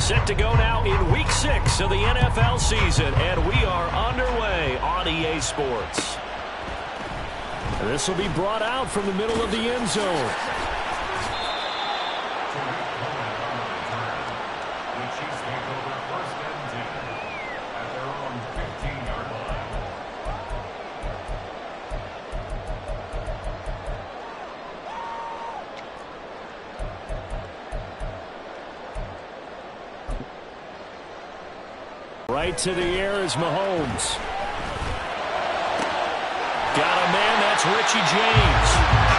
Set to go now in Week 6 of the NFL season, and we are underway on EA Sports. And this will be brought out from the middle of the end zone. Right to the air is Mahomes. Got a man, that's Richie James.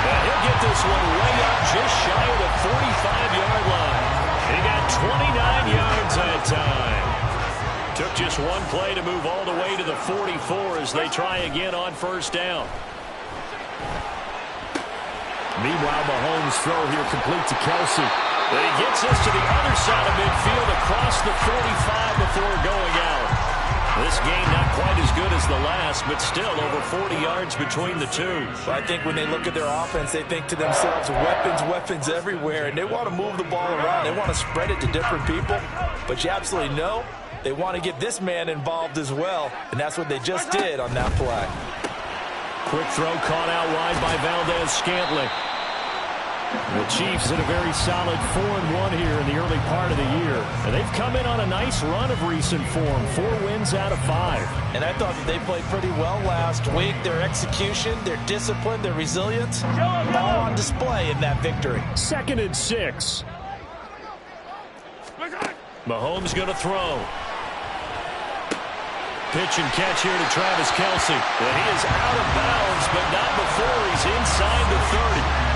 And he'll get this one way up just shy of the 45-yard line. He got 29 yards that time. Took just one play to move all the way to the 44 as they try again on first down. Meanwhile, Mahomes' throw here complete to Kelsey. But he gets us to the other side of midfield across the 45 before going out. This game not quite as good as the last, but still over 40 yards between the two. Well, I think when they look at their offense, they think to themselves, weapons everywhere, and they want to move the ball around. They want to spread it to different people, but you absolutely know they want to get this man involved as well, and that's what they just did on that play. Quick throw caught out wide by Valdez-Scantling. The Chiefs in a very solid 4-1 here in the early part of the year. And they've come in on a nice run of recent form. 4 wins out of 5. And I thought that they played pretty well last week. Their execution, their discipline, their resilience, all on display in that victory. 2nd and 6. Mahomes going to throw. Pitch and catch here to Travis Kelce. And he is out of bounds, but not before he's inside the 30.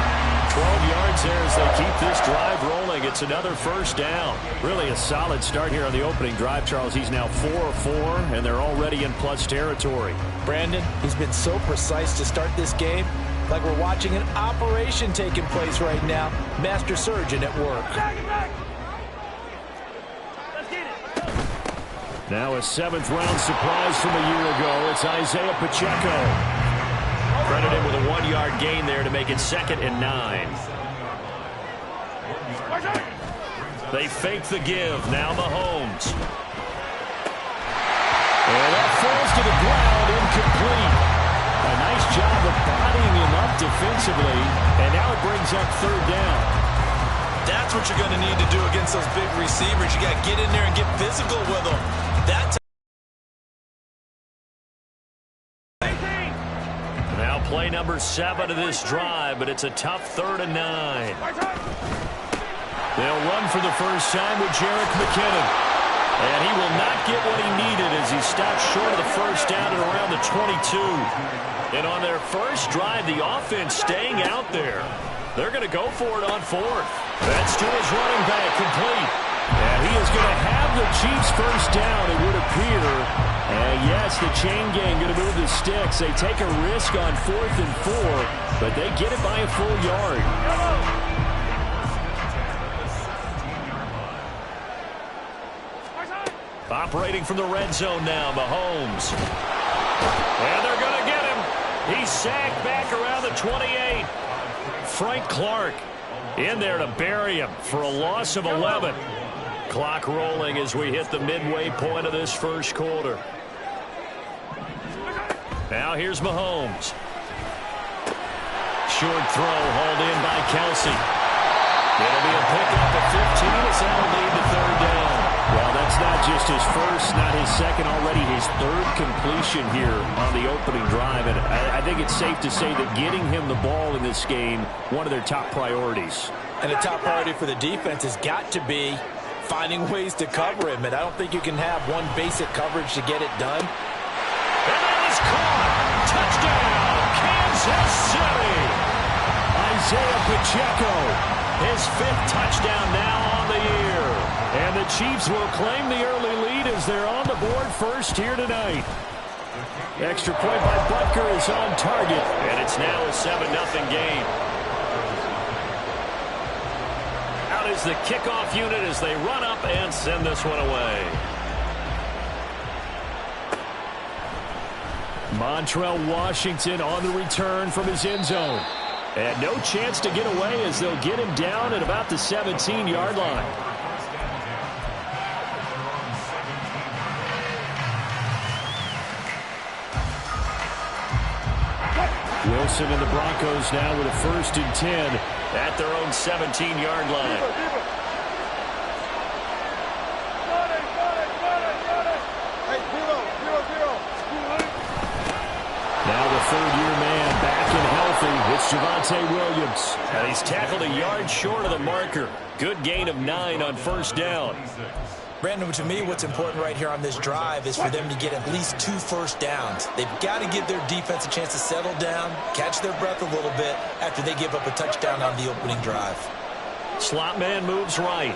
12 yards there as they keep this drive rolling. It's another first down. Really a solid start here on the opening drive, Charles. He's now 4 of 4, and they're already in plus territory. Brandon, he's been so precise to start this game, like we're watching an operation taking place right now. Master surgeon at work. Now a 7th-round surprise from a year ago. It's Isaiah Pacheco. Credited with a 1-yard gain there to make it 2nd and 9. They fake the give. Now Mahomes. And that falls to the ground, incomplete. A nice job of bodying him up defensively, and now it brings up 3rd down. That's what you're going to need to do against those big receivers. You got to get in there and get physical with them. That's now play number 7 of this drive, but it's a tough 3rd and 9. They'll run for the first time with Jerick McKinnon. And he will not get what he needed as he stops short of the first down at around the 22. And on their first drive, the offense staying out there. They're going to go for it on 4th. That's to his running back, complete. And he is going to have the Chiefs first down, it would appear. And yes, the chain gang going to move the sticks. They take a risk on 4th and 4, but they get it by a full yard. Operating from the red zone now, Mahomes. And they're going to get him. He's sacked back around the 28. Frank Clark in there to bury him for a loss of 11. Clock rolling as we hit the midway point of this first quarter. Now here's Mahomes. Short throw hauled in by Kelsey. It'll be a pickup at 15 as that'll lead to 3rd down. Well, that's not just his first, not his second, already his 3rd completion here on the opening drive. And I think it's safe to say that getting him the ball in this game, one of their top priorities. And the top priority for the defense has got to be finding ways to cover him. And I don't think you can have one basic coverage to get it done. And that is caught. Touchdown, Kansas City. Isaiah Pacheco, his 5th touchdown now on the year. And the Chiefs will claim the early lead as they're on the board first here tonight. Extra point by Butker is on target, and it's now a 7-0 game. Out is the kickoff unit as they run up and send this one away. Montrell Washington on the return from his end zone. And no chance to get away as they'll get him down at about the 17-yard line. Wilson and the Broncos now with a 1st and 10 at their own 17-yard line. Now the 3rd-year man back and healthy. It's Javonte Williams. And he's tackled a yard short of the marker. Good gain of 9 on 1st down. Brandon, to me, what's important right here on this drive is for them to get at least 2 first downs. They've got to give their defense a chance to settle down, catch their breath a little bit after they give up a touchdown on the opening drive. Slot man moves right.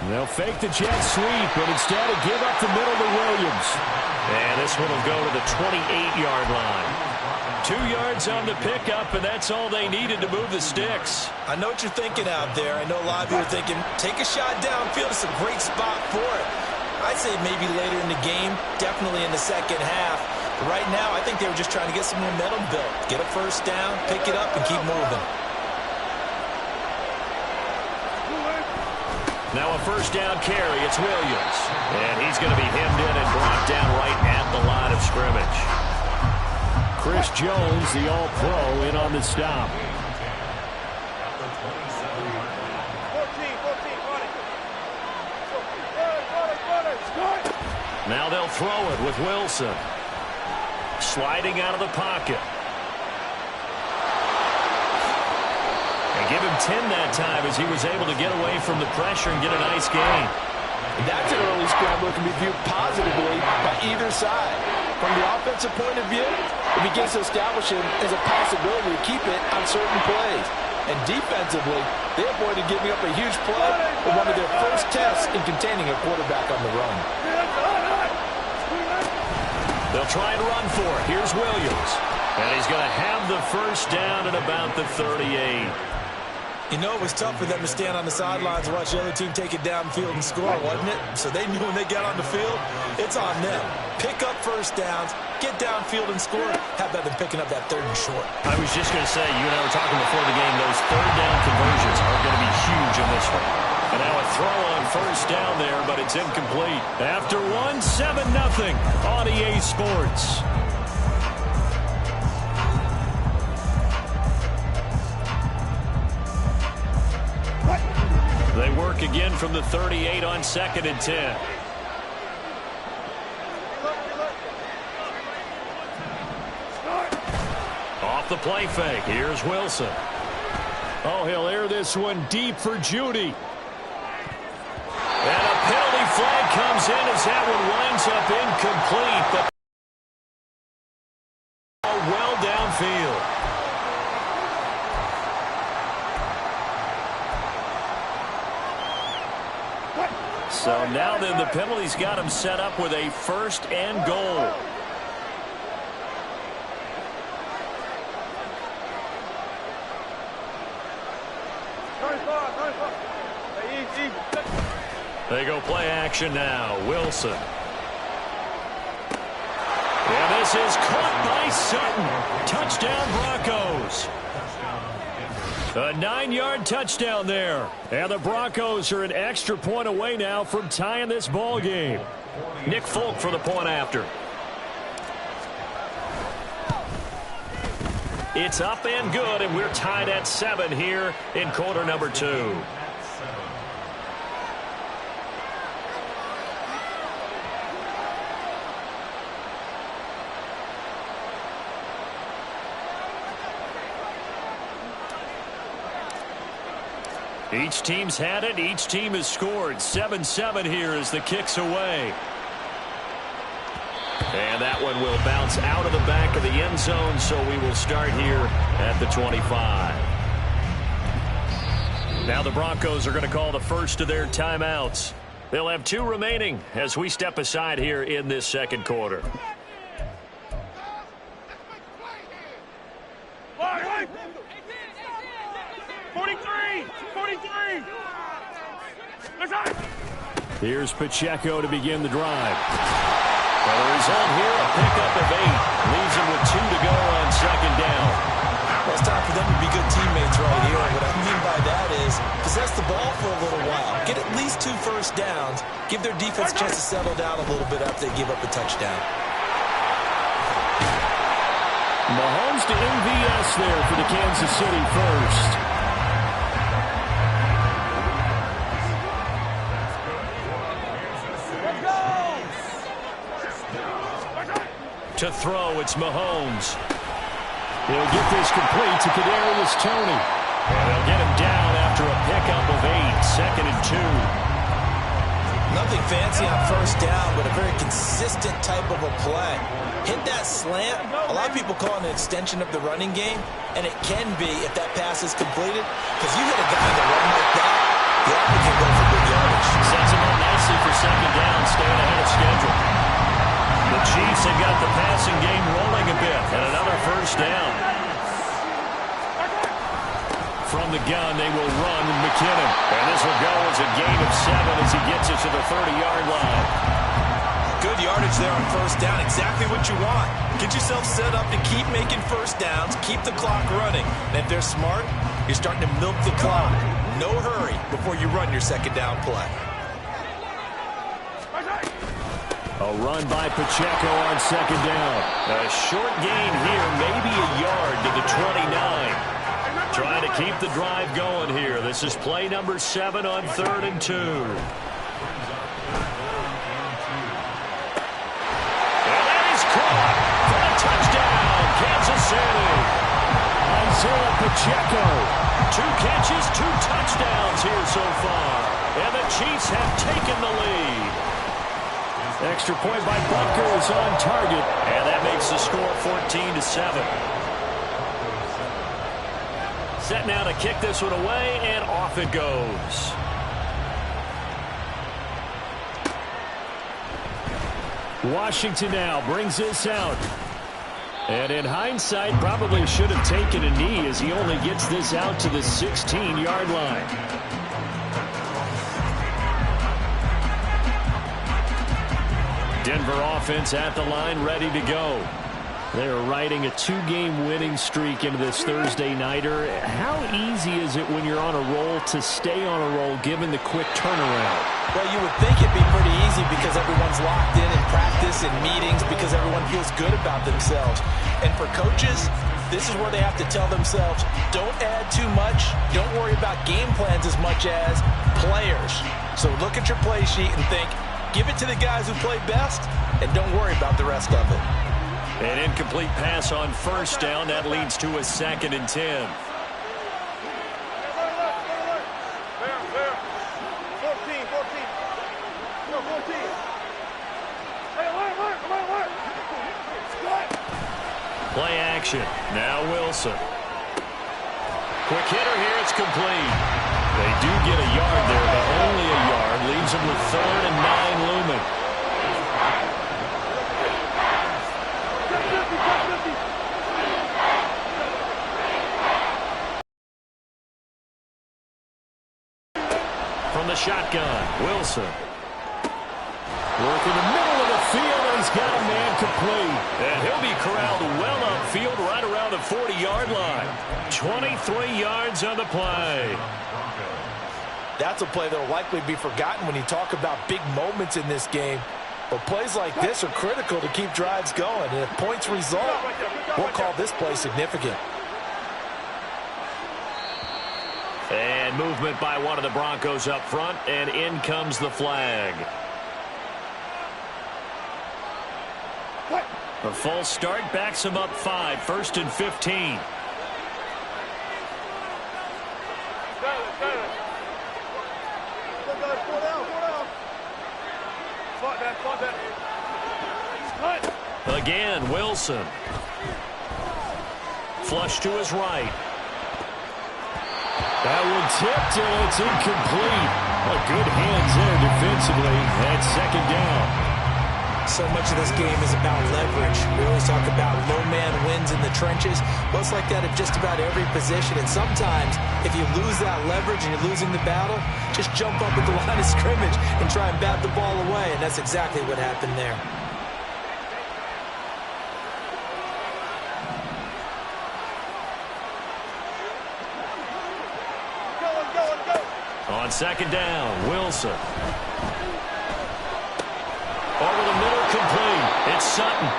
They'll fake the jet sweep, but instead give up the middle to Williams. And this one will go to the 28-yard line. 2 yards on the pickup, and that's all they needed to move the sticks. I know what you're thinking out there. I know a lot of you are thinking, take a shot downfield. It's a great spot for it. I'd say maybe later in the game, definitely in the second half. But right now, I think they were just trying to get some momentum built. Get a 1st down, pick it up, and keep moving. Now a 1st down carry. It's Williams. And he's going to be hemmed in and brought down right at the line of scrimmage. Chris Jones, the All-Pro, in on the stop. Now they'll throw it with Wilson. Sliding out of the pocket. And give him 10 that time as he was able to get away from the pressure and get a nice gain. That's an early scramble that can be viewed positively by either side. From the offensive point of view, it begins to establish him as a possibility to keep it on certain plays. And defensively, they avoided giving up a huge play in one of their first tests in containing a quarterback on the run. They'll try and run for it. Here's Williams. And he's going to have the 1st down at about the 38. You know, it was tough for them to stand on the sidelines and watch the other team take it downfield and score, wasn't it? So they knew when they got on the field, it's on them. Pick up 1st downs, get downfield and score. How about them picking up that 3rd and short? I was just going to say, you and I were talking before the game, those 3rd down conversions are going to be huge in this one. And now a throw on 1st down there, but it's incomplete. After 7-0 on EA Sports. They work again from the 38 on 2nd and 10. Off the play fake. Here's Wilson. Oh, he'll air this one deep for Judy. And a penalty flag comes in as that one winds up incomplete. But well downfield. So now then the penalty's got him set up with a 1st and goal. They go play action now. Wilson. And this is caught by Sutton. Touchdown Broncos. A 9-yard touchdown there. And the Broncos are an extra point away now from tying this ball game. Nick Folk for the point after. It's up and good, and we're tied at 7 here in quarter number 2. Each team's had it. Each team has scored. 7-7 here as the kick's away. And that one will bounce out of the back of the end zone, so we will start here at the 25. Now the Broncos are going to call the first of their timeouts. They'll have 2 remaining as we step aside here in this second quarter. Here's Pacheco to begin the drive. Well, the result here, a pickup of 8. Leaves him with 2 to go on 2nd down. Well, it's time for them to be good teammates right here. What I mean by that is possess the ball for a little while. Get at least 2 first downs. Give their defense a chance to settle down a little bit after they give up a touchdown. Mahomes to MVS there for the Kansas City first. To throw, it's Mahomes. He'll get this complete to Kadarius Toney. And they'll get him down after a pickup of 8, 2nd and 2. Nothing fancy on first down, but a very consistent type of a play. Hit that slant. A lot of people call it an extension of the running game, and it can be if that pass is completed, because you hit a guy that run like that, the offense can go for good yardage. Sets him up nicely for 2nd down, staying ahead of schedule. The Chiefs have got the passing game rolling a bit, and another first down. From the gun, they will run McKinnon. And this will go as a gain of 7 as he gets it to the 30-yard line. Good yardage there on first down. Exactly what you want. Get yourself set up to keep making first downs, keep the clock running. And if they're smart, you're starting to milk the clock. No hurry before you run your 2nd down play. A run by Pacheco on 2nd down. A short gain here, maybe a yard to the 29. Trying to keep the drive going here. This is play number 7 on 3rd and 2. And that is caught for a touchdown, Kansas City. Isaiah Pacheco. 2 catches, 2 touchdowns here so far. And the Chiefs have taken the lead. Extra point by Butker is on target. And that makes the score 14-7. Set now to kick this one away, and off it goes. Washington now brings this out. And in hindsight, probably should have taken a knee as he only gets this out to the 16-yard line. Denver offense at the line, ready to go. They're riding a 2-game winning streak into this Thursday nighter. How easy is it when you're on a roll to stay on a roll given the quick turnaround? Well, you would think it'd be pretty easy because everyone's locked in practice and meetings because everyone feels good about themselves. And for coaches, this is where they have to tell themselves, don't add too much. Don't worry about game plans as much as players. So look at your play sheet and think, give it to the guys who play best, and don't worry about the rest of it. An incomplete pass on first down. That leads to a 2nd and 10. Play action. Now Wilson. Quick hitter here. It's complete. They do get a yard there, but only a yard. Leaves them with 3rd and 9 looming. From the shotgun, Wilson. Work in the middle of the field, and he's got a man complete. And he'll be corralled well upfield right around the 40-yard line. 23 yards on the play. That's a play that will likely be forgotten when you talk about big moments in this game. But plays like this are critical to keep drives going. And if points result, we'll call this play significant. And movement by one of the Broncos up front, and in comes the flag. A false start backs him up 5, 1st and 15. Again, Wilson. Flush to his right. That one tipped, and it's incomplete. A good hands there defensively. And 2nd down. So much of this game is about leverage. We always talk about low man wins in the trenches. Well, it's like that at just about every position. And sometimes, if you lose that leverage and you're losing the battle, just jump up at the line of scrimmage and try and bat the ball away. And that's exactly what happened there. On 2nd down, Wilson. Over the middle, complete. It's Sutton.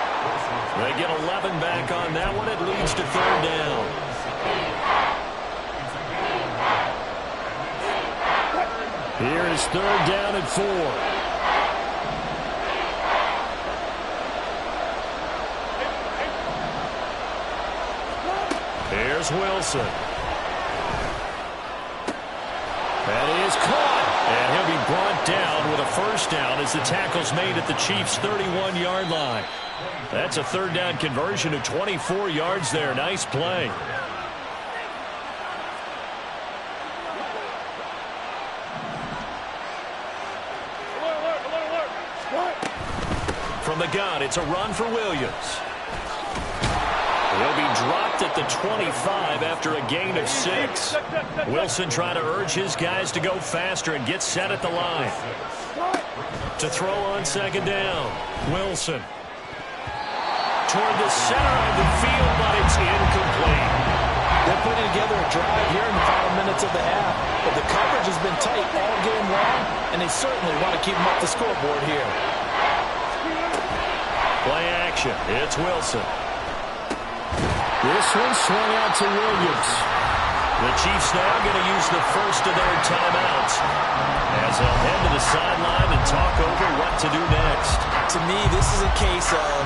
They get 11 back on that one. It leads to third down. Here is third down at 4. Here's Wilson. That is caught. And he'll be brought down with a first down as the tackle's made at the Chiefs' 31-yard line. That's a third down conversion of 24 yards there. Nice play. From the gun, it's a run for Williams. He'll be dropped at the 25 after a gain of 6. Wilson trying to urge his guys to go faster and get set at the line. To throw on second down. Wilson. Toward the center of the field, but it's incomplete. They're putting together a drive here in the final minutes of the half. But the coverage has been tight all game long, and they certainly want to keep them up the scoreboard here. Play action. It's Wilson. This one swung out to Williams. The Chiefs now going to use the first of their timeouts as they'll head to the sideline and talk over what to do next. To me, this is a case of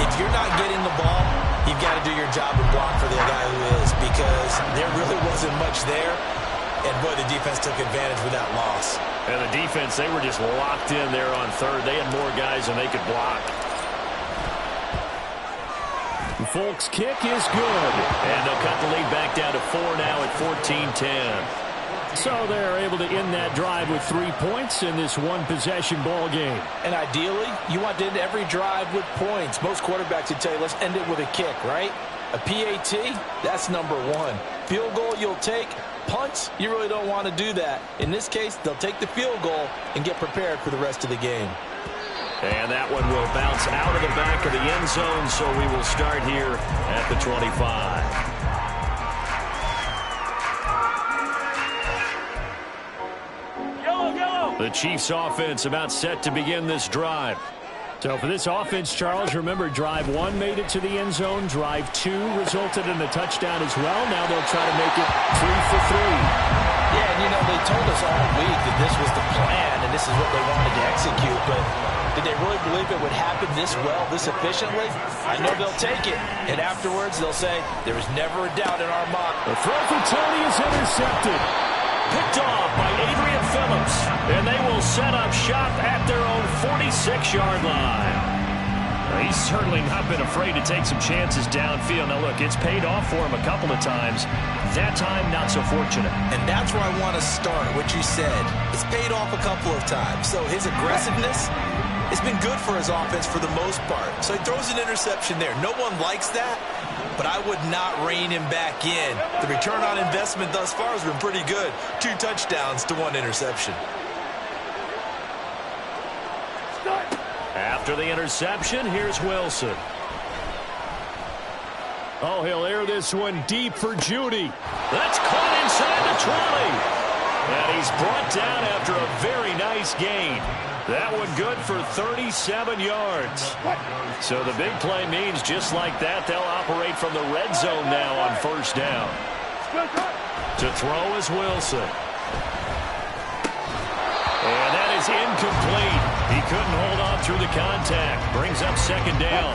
if you're not getting the ball, you've got to do your job and block for the guy who is, because there really wasn't much there. And, boy, the defense took advantage with that loss. And the defense, they were just locked in there on third. They had more guys than they could block. Folks' kick is good. And they'll cut the lead back down to 4 now at 14-10. So they're able to end that drive with 3 points in this one-possession ball game. And ideally, you want to end every drive with points. Most quarterbacks would tell you, let's end it with a kick, right? A PAT, that's number 1. Field goal you'll take. Punts, you really don't want to do that. In this case, they'll take the field goal and get prepared for the rest of the game. And that one will bounce out of the back of the end zone, so we will start here at the 25. The Chiefs offense about set to begin this drive. So for this offense, Charles, remember drive 1 made it to the end zone. Drive 2 resulted in a touchdown as well. Now they'll try to make it 3 for 3. Yeah, and you know, they told us all week that this was the plan and this is what they wanted to execute, but did they really believe it would happen this well, this efficiently? I know they'll take it, and afterwards they'll say, there was never a doubt in our mind. The throw for Tony is intercepted. Picked off by Adrian Phillips, and they will set up shop at their own 46-yard line. He's certainly not been afraid to take some chances downfield. Now, look, it's paid off for him a couple of times. That time, not so fortunate. And that's where I want to start, what you said. It's paid off a couple of times. So his aggressiveness has been good for his offense for the most part. So he throws an interception there. No one likes that, but I would not rein him back in. The return on investment thus far has been pretty good. 2 touchdowns to 1 interception. After the interception, here's Wilson. Oh, he'll air this one deep for Judy. That's caught inside the 20. And he's brought down after a very nice gain. That one good for 37 yards. So the big play means just like that, they'll operate from the red zone now on first down. To throw is Wilson. And that is incomplete. He couldn't hold on through the contact. Brings up second down.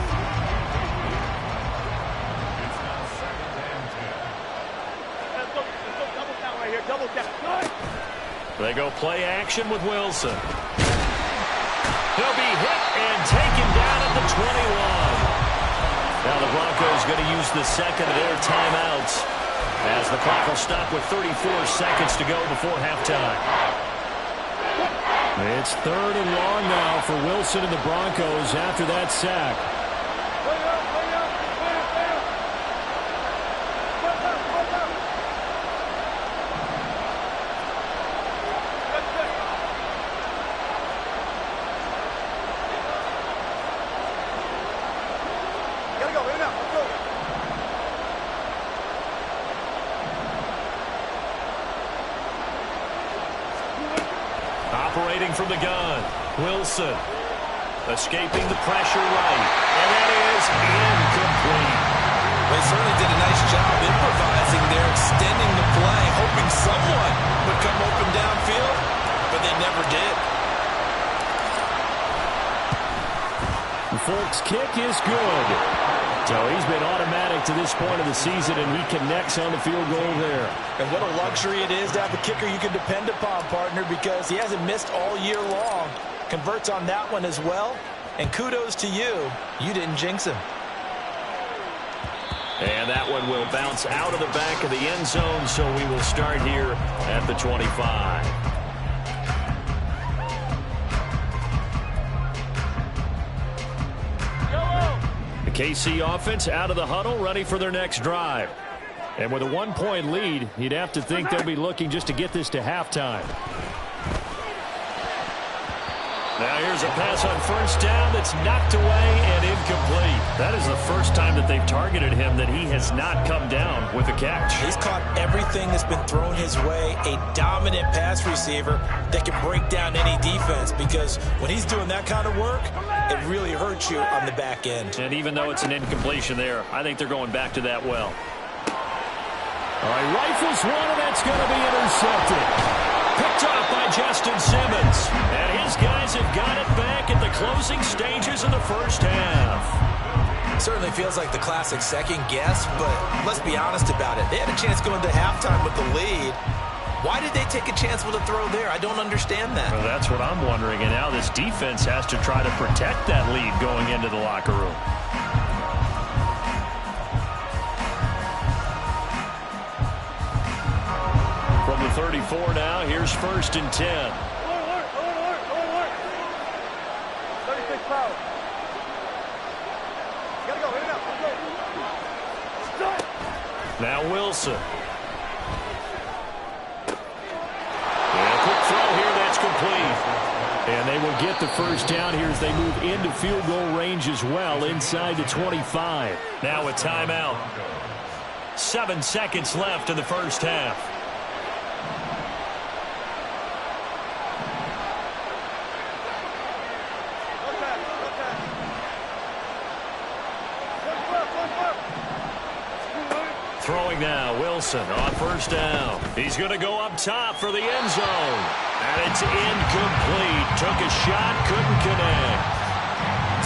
They go play action with Wilson. He'll be hit and taken down at the 21. Now the Broncos going to use the second of their timeouts as the clock will stop with 34 seconds to go before halftime. It's 3rd and long now for Wilson and the Broncos after that sack. Operating from the gun, Wilson. Escaping the pressure right. And that is incomplete. They certainly did a nice job improvising there, extending the play, hoping someone would come open downfield, but they never did. The Folks' kick is good. So he's been automatic to this point of the season, and he connects on the field goal there. And what a luxury it is to have a kicker you can depend upon, partner, because he hasn't missed all year long. Converts on that one as well. And kudos to you. You didn't jinx him. And that one will bounce out of the back of the end zone, so we will start here at the 25. The KC offense out of the huddle, ready for their next drive. And with a 1-point lead, you'd have to think they'll be looking just to get this to halftime. Now here's a pass on first down that's knocked away and incomplete. That is the first time that they've targeted him that he has not come down with a catch. He's caught everything that's been thrown his way. A dominant pass receiver that can break down any defense, because when he's doing that kind of work, it really hurts you on the back end. And even though it's an incompletion there, I think they're going back to that well. All right, rifles one, and that's going to be intercepted. Picked off by Justin Simmons. And his guys have got it back at the closing stages of the first half. Certainly feels like the classic second guess, but let's be honest about it. They had a chance going to halftime with the lead. Why did they take a chance with a throw there? I don't understand that. Well, that's what I'm wondering. And now this defense has to try to protect that lead going into the locker room. From the 34 now, here's 1st and 10. 36 pounds. Gotta go, hit it up, let's go. Now Wilson. And a quick throw here, that's complete. And they will get the first down here as they move into field goal range as well, inside the 25. Now a timeout. 7 seconds left in the first half. Throwing now, Wilson on first down. He's going to go up top for the end zone. And it's incomplete. Took a shot, couldn't connect.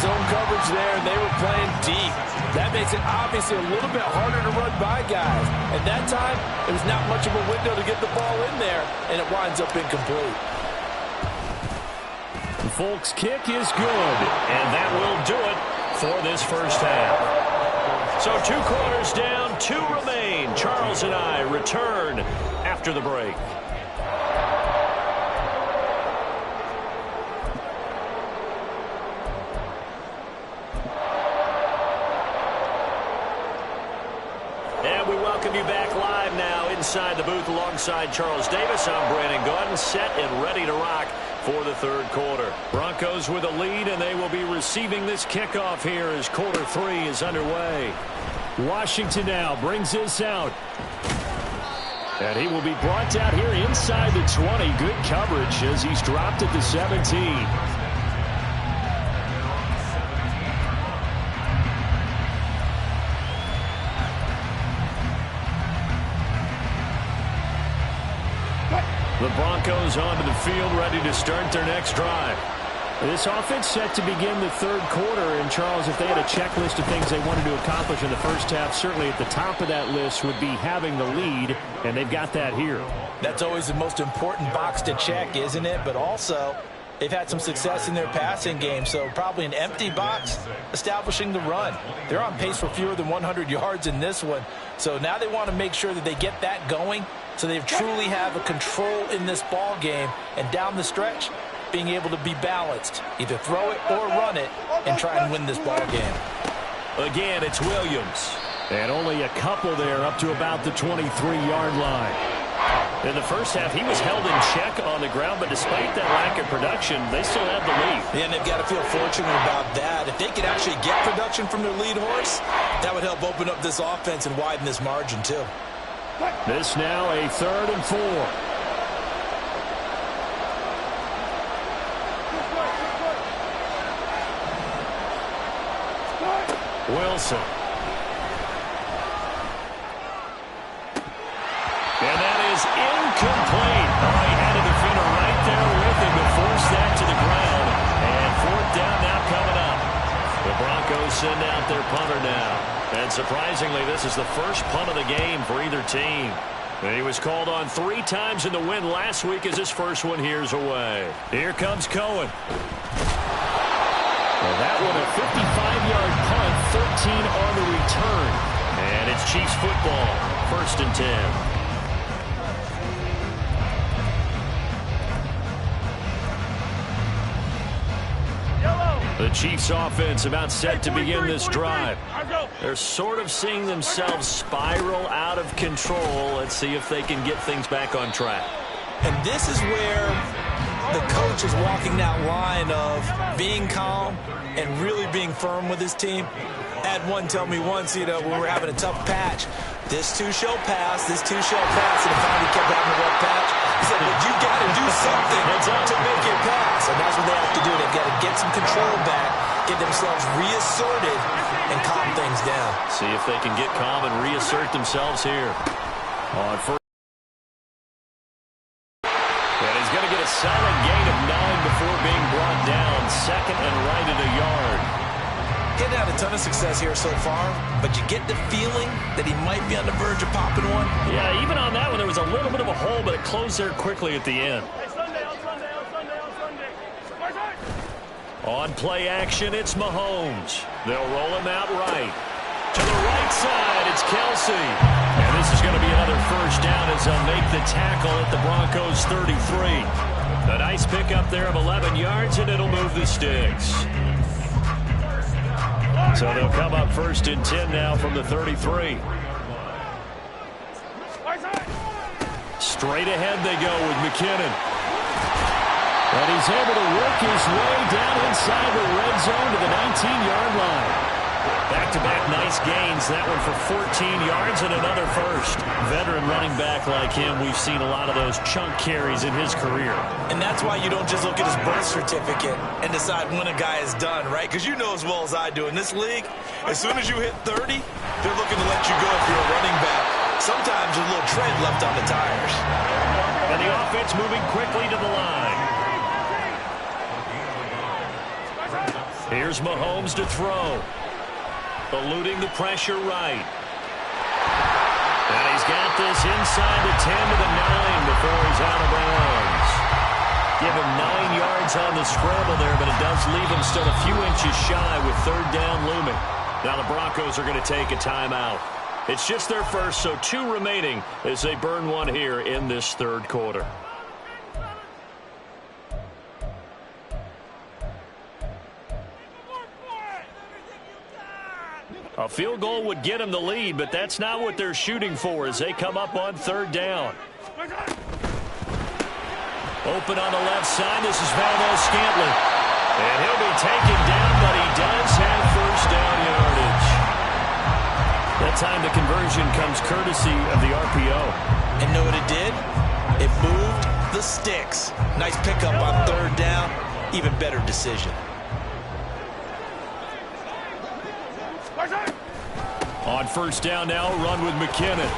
Zone coverage there, and they were playing deep. That makes it obviously a little bit harder to run by guys. At that time, there was not much of a window to get the ball in there, and it winds up incomplete. The Folks' kick is good, and that will do it for this first half. So 2 quarters down, 2 remain. Charles and I return after the break. And we welcome you back live now inside the booth alongside Charles Davis. I'm Brandon Gordon, set and ready to rock for the 3rd quarter. Broncos with a lead, and they will be receiving this kickoff here as quarter 3 is underway. Washington now brings this out. And he will be brought down here inside the 20. Good coverage as he's dropped at the 17. The Broncos onto the field, ready to start their next drive. This offense set to begin the 3rd quarter. And, Charles, if they had a checklist of things they wanted to accomplish in the first half, certainly at the top of that list would be having the lead, and they've got that here. That's always the most important box to check, isn't it? But also, they've had some success in their passing game, so probably an empty box establishing the run. They're on pace for fewer than 100 yards in this one, so now they want to make sure that they get that going so they truly have a control in this ball game, and down the stretch, being able to be balanced, either throw it or run it, and try and win this ball game. Again, it's Williams. And only a couple there up to about the 23-yard line. In the first half, he was held in check on the ground, but despite that lack of production, they still have the lead. And they've got to feel fortunate about that. If they could actually get production from their lead horse, that would help open up this offense and widen this margin, too. This now a 3rd and 4. Wilson. And that is incomplete. Oh, he had a defender right there with him to force that to the ground. And fourth down now coming up. The Broncos send out their punter now. And surprisingly, this is the first punt of the game for either team. And he was called on 3 times in the win last week as his first one here's away. Here comes Cohen. Well, that one a 55-yard punt, 13 on the return. And it's Chiefs football, 1st and 10. The Chiefs offense about set to begin this drive. They're sort of seeing themselves spiral out of control. Let's see if they can get things back on track. And this is where the coach is walking that line of being calm and really being firm with his team. I had one tell me once, when we were having a tough patch, this too shall pass, this too shall pass, and finally kept having a rough patch. He said, but you got to do something to make it pass. And that's what they have to do. They've got to get some control back, get themselves reasserted, and calm things down. See if they can get calm and reassert themselves here. On first. And he's going to get a solid gain of 9 before being brought down. 2nd and right at a yard. Getting had a ton of success here so far, but you get the feeling that he might be on the verge of popping one. Yeah, even on that one, there was a little bit of a hole, but it closed there quickly at the end. On play action, it's Mahomes. They'll roll him out right. To the right side, it's Kelsey. And this is going to be another first down as they'll make the tackle at the Broncos' 33. A nice pickup there of 11 yards, and it'll move the sticks. So they'll come up 1st and 10 now from the 33. Straight ahead they go with McKinnon. And he's able to work his way down inside the red zone to the 19-yard line. Back-to-back nice gains. That one for 14 yards and another first. Veteran running back like him, we've seen a lot of those chunk carries in his career. And that's why you don't just look at his birth certificate and decide when a guy is done, right? Because you know as well as I do, in this league, as soon as you hit 30, they're looking to let you go if you're a running back. Sometimes there's a little tread left on the tires. And the offense moving quickly to the line. Here's Mahomes to throw. Eluding the pressure right. And he's got this inside the 10 to the 9 before he's out of bounds. Give him 9 yards on the scramble there, but it does leave him still a few inches shy with 3rd down looming. Now the Broncos are going to take a timeout. It's just their first, so 2 remaining as they burn one here in this 3rd quarter. A field goal would get them the lead, but that's not what they're shooting for as they come up on 3rd down. Open on the left side. This is Valdez-Scantling. And he'll be taken down, but he does have 1st down yardage. That time the conversion comes courtesy of the RPO. And know what it did? It moved the sticks. Nice pickup on 3rd down. Even better decision. On 1st down now, run with McKinnon.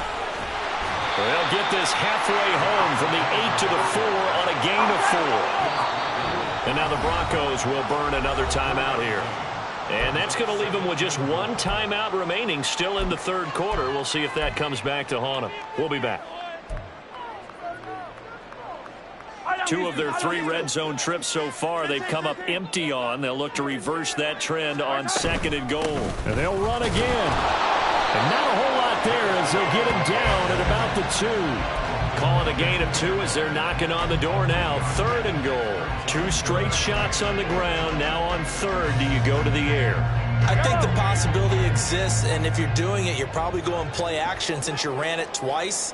They'll get this halfway home from the 8 to the 4 on a gain of 4. And now the Broncos will burn another timeout here. And that's going to leave them with just 1 timeout remaining still in the 3rd quarter. We'll see if that comes back to haunt them. We'll be back. 2 of their 3 red zone trips so far they've come up empty on. They'll look to reverse that trend on 2nd and goal. And they'll run again. And not a whole lot there as they'll get him down at about the 2. Calling a gain of 2 as they're knocking on the door now. 3rd and goal. 2 straight shots on the ground. Now on 3rd, do you go to the air? I think the possibility exists, and if you're doing it, you're probably going play action since you ran it twice.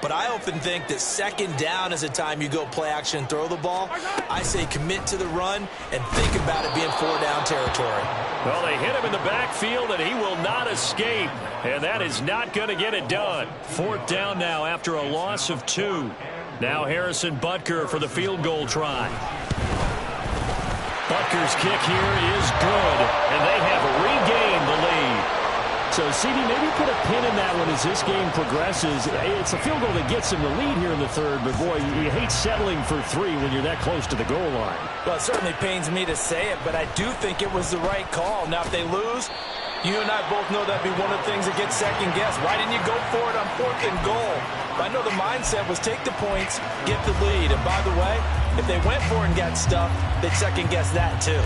But I often think that 2nd down is a time you go play action and throw the ball. I say commit to the run and think about it being 4-down territory. Well, they hit him in the backfield, and he will not escape. And that is not going to get it done. 4th down now after a loss of 2. Now Harrison Butker for the field goal try. Butker's kick here is good, and they have regained the lead. So, CD, maybe put a pin in that one as this game progresses. It's a field goal that gets them the lead here in the third, but, boy, you hate settling for 3 when you're that close to the goal line. Well, it certainly pains me to say it, but I do think it was the right call. Now, if they lose, you and I both know that'd be one of the things that gets second-guessed. Why didn't you go for it on 4th and goal? I know the mindset was take the points, get the lead. And, by the way, if they went for it and got stuffed, they'd second-guess that, too.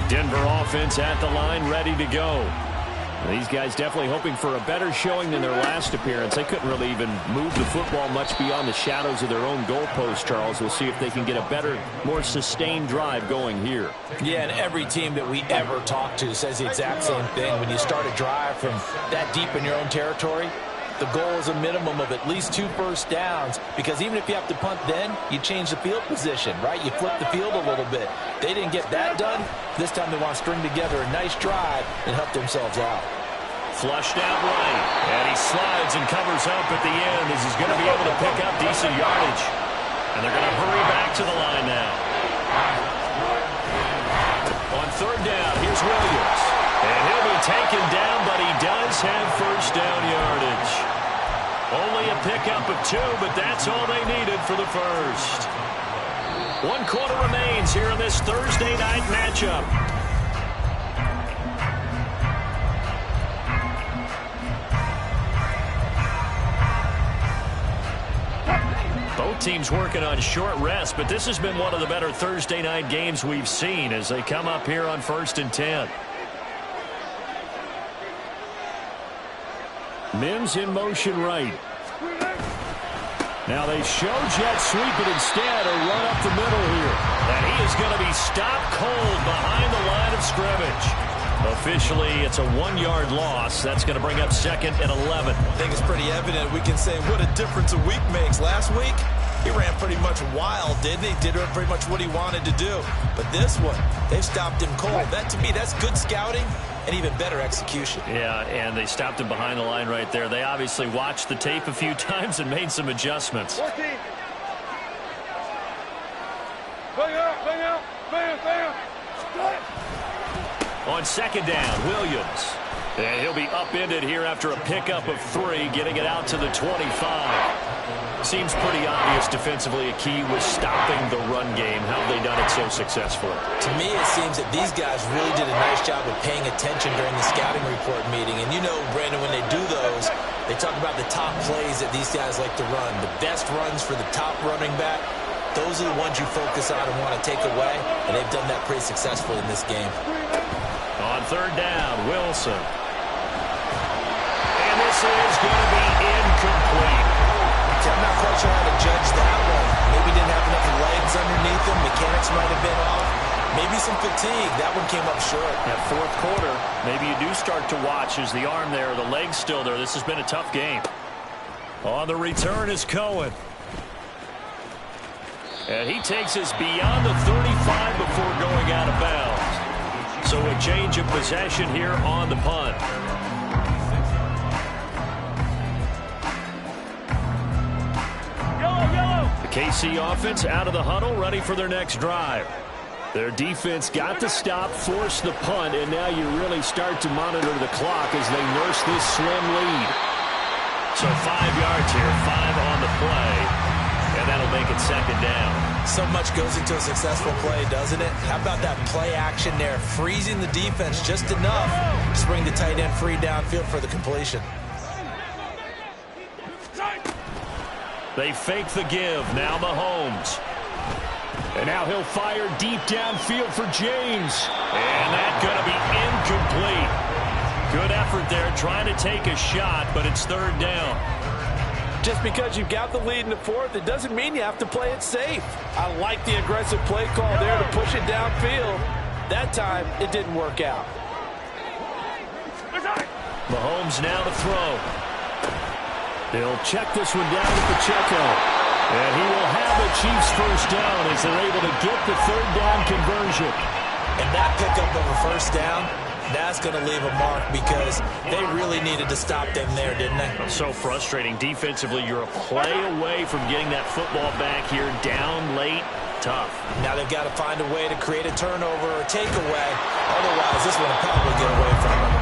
Denver offense at the line, ready to go. These guys definitely hoping for a better showing than their last appearance. They couldn't really even move the football much beyond the shadows of their own goalpost, Charles. We'll see if they can get a better, more sustained drive going here. Yeah, and every team that we ever talk to says the exact same thing. When you start a drive from that deep in your own territory, the goal is a minimum of at least 2 first downs, because even if you have to punt then, you change the field position, right? You flip the field a little bit. They didn't get that done. This time they want to string together a nice drive and help themselves out. Flushed out right, and he slides and covers up at the end as he's going to be able to pick up decent yardage. And they're going to hurry back to the line now. On 3rd down, here's Williams. And he'll be taken down, but he does have first down yardage. Only a pickup of 2, but that's all they needed for the first. 1 quarter remains here in this Thursday night matchup. Both teams working on short rest, but this has been one of the better Thursday night games we've seen as they come up here on 1st and 10. Mims in motion right. Now they show jet sweep, but instead a run up the middle here. And he is going to be stopped cold behind the line of scrimmage. Officially, it's a 1-yard loss. That's going to bring up 2nd and 11. I think it's pretty evident. We can say what a difference a week makes. Last week, he ran pretty much wild, didn't he? Did pretty much what he wanted to do. But this one, they stopped him cold. That, to me, that's good scouting and even better execution. Yeah, and they stopped him behind the line right there. They obviously watched the tape a few times and made some adjustments. 14. Bang out. On 2nd down, Williams. And he'll be upended here after a pickup of 3, getting it out to the 25. Seems pretty obvious defensively a key was stopping the run game. How have they done it so successfully? To me, it seems that these guys really did a nice job of paying attention during the scouting report meeting. And you know, Brandon, when they do those, they talk about the top plays that these guys like to run. The best runs for the top running back, those are the ones you focus on and want to take away. And they've done that pretty successfully in this game. On 3rd down, Wilson. And this is going to be incomplete. I'm not quite sure how to judge that one. Maybe didn't have enough legs underneath him. Mechanics might have been off. Maybe some fatigue. That one came up short. That 4th quarter, maybe you do start to watch. Is the arm there, the leg's still there? This has been a tough game. On the return is Cohen. And he takes us beyond the 35 before going out of bounds. So a change of possession here on the punt. The KC offense out of the huddle, ready for their next drive. Their defense got the stop, forced the punt, and now you really start to monitor the clock as they nurse this slim lead. So 5 yards here, 5 on the play, and that'll make it 2nd down. So much goes into a successful play, doesn't it? How about that play action there, freezing the defense just enough to bring the tight end free downfield for the completion. They fake the give. Now Mahomes. And now he'll fire deep downfield for James. And that's going to be incomplete. Good effort there trying to take a shot, but it's 3rd down. Just because you've got the lead in the 4th, it doesn't mean you have to play it safe. I like the aggressive play call there to push it downfield. That time, it didn't work out. Mahomes now to throw. He'll check this one down to Pacheco. And he will have the Chiefs first down as they're able to get the 3rd down conversion. And that pickup of a first down, that's going to leave a mark because they really needed to stop them there, didn't they? So frustrating. Defensively, you're a play away from getting that football back here down late. tough. Now they've got to find a way to create a turnover or takeaway. Otherwise, this one will probably get away from them.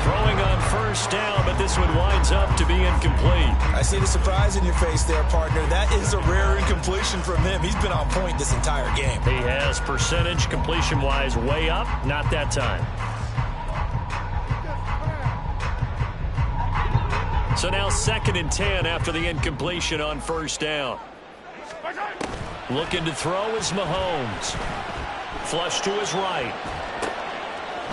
Throwing on first down, but this one winds up to be incomplete. I see the surprise in your face there, partner. That is a rare incompletion from him. He's been on point this entire game. He has percentage completion-wise way up. Not that time. So now 2nd and 10 after the incompletion on first down. Looking to throw is Mahomes. Flush to his right.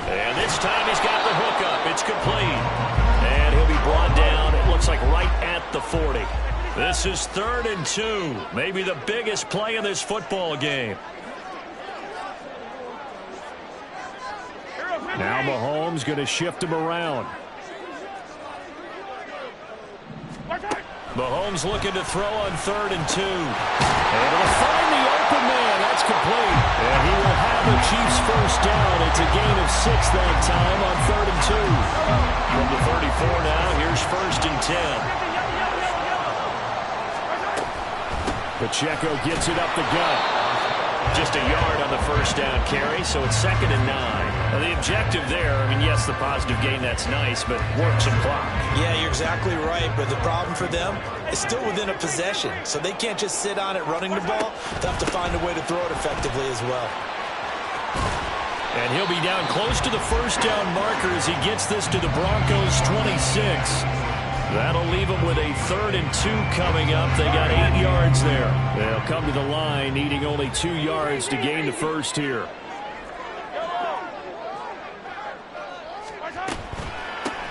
And this time he's got the hook up. It's complete. And he'll be brought down, it looks like right at the 40. This is 3rd and 2. Maybe the biggest play in this football game. Now Mahomes going to shift him around. Mahomes looking to throw on 3rd and 2. And he'll find the open man. That's complete. And he will have the Chiefs first down. It's a gain of 6 that time on 3rd and 2. From the 34 now, here's 1st and 10. Pacheco gets it up the gut. Just a yard on the first down carry, so it's 2nd and 9. Now the objective there, I mean, yes, the positive gain, that's nice, but work some clock. Yeah, you're exactly right, but the problem for them is still within a possession, so they can't just sit on it running the ball. They'll have to find a way to throw it effectively as well. And he'll be down close to the first down marker as he gets this to the Broncos' 26. That'll leave them with a 3rd and 2 coming up. They got 8 yards there. They'll come to the line needing only 2 yards to gain the first here.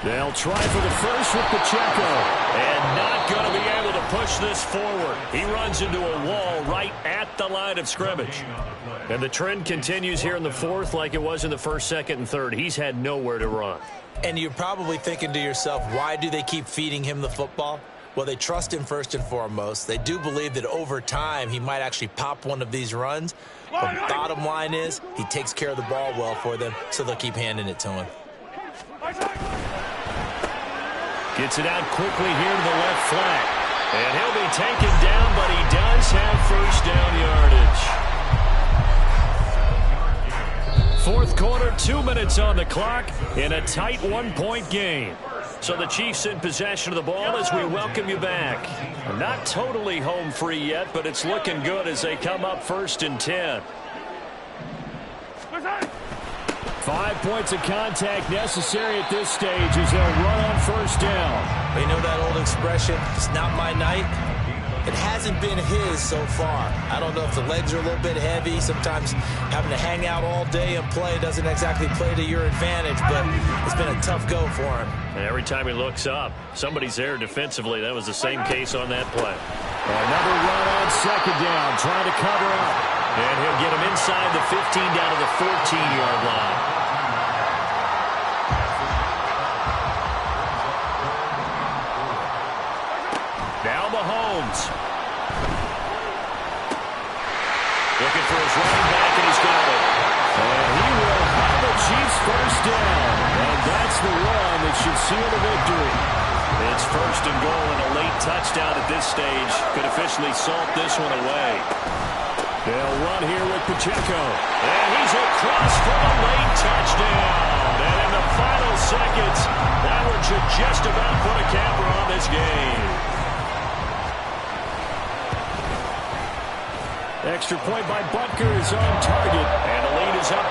They'll try for the first with Pacheco. And not going to be able to push this forward. He runs into a wall right at the line of scrimmage. And the trend continues here in the 4th like it was in the 1st, 2nd, and 3rd. He's had nowhere to run. And you're probably thinking to yourself, why do they keep feeding him the football? Well, they trust him first and foremost. They do believe that over time he might actually pop one of these runs. But the bottom line is he takes care of the ball well for them, so they'll keep handing it to him. Gets it out quickly here to the left flank. And he'll be taken down, but he does have first down yardage. 4th quarter, 2 minutes on the clock in a tight 1-point game. So the Chiefs in possession of the ball as we welcome you back. Not totally home free yet, but it's looking good as they come up 1st and 10. 5 points of contact necessary at this stage as they'll run on first down. You know that old expression, it's not my night? It hasn't been his so far. I don't know if the legs are a little bit heavy. Sometimes having to hang out all day and play doesn't exactly play to your advantage, but it's been a tough go for him. And every time he looks up, somebody's there defensively. That was the same case on that play. Another run on 2nd down, trying to cover up. And he'll get him inside the 15 down to the 14-yard line. Now Mahomes. Looking for his running back, and he's got it. And he will have the Chiefs first down. And that's the run that should seal the victory. It's 1st and goal, and a late touchdown at this stage could officially salt this one away. They'll run here with Pacheco. And he's across for a late touchdown. And in the final seconds, that one should just about put a capper on this game. Extra point by Butker is on target. And the lead is up to